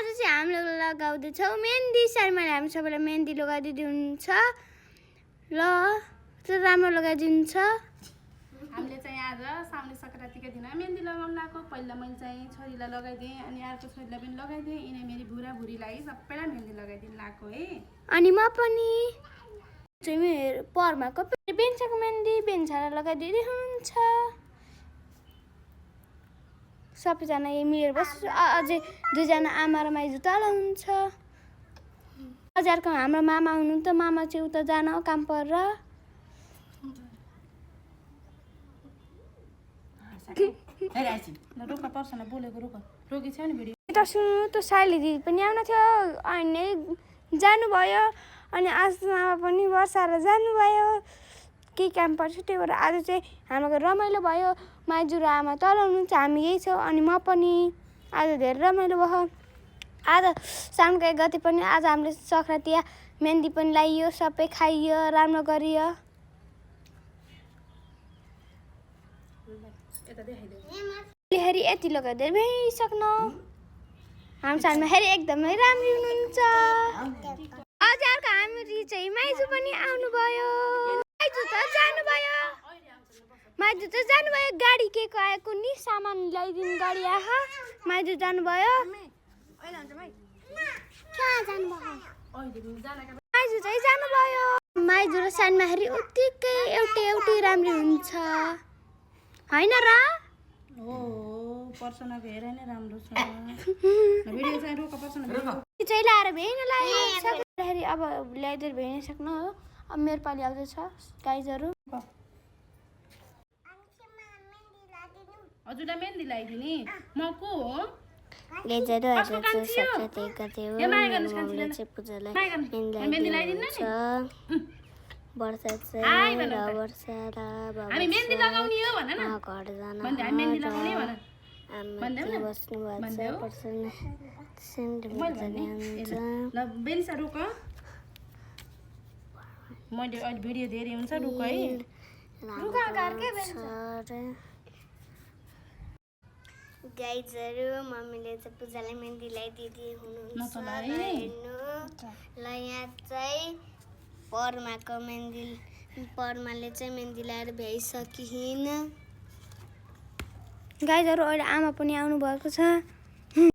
आज चाहिँ हामीले लगाउँदैछौँ मेहन्दी। शर्माले हामी सबैलाई मेहन्दी लगाइदिँदै हुनुहुन्छ ल त्यो राम्रो लगाइदिन्छ। हामीले चाहिँ आज साउने संक्रान्तिको दिन मेहन्दी लगाउन लाग्यो। पहिला मैले चाहिँ छोरीलाई लगाइदिएँ अनि अर्को छोरीलाई पनि लगाइदिएँ। यिनी मेरी बुढाबुढीलाई सबैलाई मेहन्दी लगाइदिनु लाग्यो है। अनि म पनि चाहिँ मेरो पर्माको बेन्चाको मेहन्दी बेन्चालाई लगाइदिँदै हुनुहुन्छ। सबैजना यही मिलेर बस्छु। अझै दुईजना आमा र माइजू तल हुनुहुन्छ। अझै अर्को हाम्रो मामा हुनुहुन्छ। मामा चाहिँ उता जान काम परेर। यता सुन्नु त साइली दिदी पनि आउन थियो अनि जानुभयो। अनि आसमा पनि बसाएर जानुभयो। केही काम पर्छ त्यही भएर आज चाहिँ हाम्रो रमाइलो भयो। माइजू र आमा तल हुनुहुन्छ हामी यही छौँ। अनि म पनि आज धेरै रमाइलो भयो। आज साउनको 1 गते पनि आज हामीले संक्रान्ति मेहन्दी पनि लगाइयो सबै खाइयो राम्रो गरियो। हेरी यति लगाइदिएर भइसक्नु हाम्रो सालमा हेरी एकदमै राम्रो हुनुहुन्छ। अझै अर्को हामी चाहिँ माइजू पनि आउनुभयो। माइजू त जानुभयो गाडी के को आएको नि सामान ल्याइदिनु गाडी आहा माइजू जानुभयो। माइजू चाहिँ जानुभयो। माइजू र सानमा हेरी उत्तिकै एउटै राम्रो हुन्छ हैन र? पर्सनको हेर नै राम्रो छ। भिडियो चाहिँ रोक पर्सन चाहिँ लाएर भेइन लाग्यो। अब ल्याइदिएर भेइन सक्नु हो। अब मेरो पालि आउँदैछ गाइजहरू। हजुरलाई मेहन्दी लगाइदिने म को हो? गाइजहरू आज चाहिँ संक्रान्ति 1 गते हो। मम्मीले चाहिँ पूजालाई मेहन्दी लगाइदिनुहुन्छ। वर्षा चाहिँ र वर्षा र हामी मेहन्दी लगाउने हो भन न। घर जान मेहन्दी लगाउने भन। आमा बस्नु भएको छ पर्सन सेन्ट जाने हुन्छ। ल बेन्सा रुक। मैले अहिले भिडियो धेरै हुन्छ रुक है। रुक घरकै बेन्सा। गाइजहरू मम्मीले चाहिँ पूजालाई मेहन्दी लगाइदिँदै हुनुहुन्छ। हेर्नु ल यहाँ चाहिँ पर्माको मेहन्दी पर्माले चाहिँ मेहन्दी लगाएर भ्याइसकिन्। गाइजहरू अहिले आमा पनि आउनु भएको छ।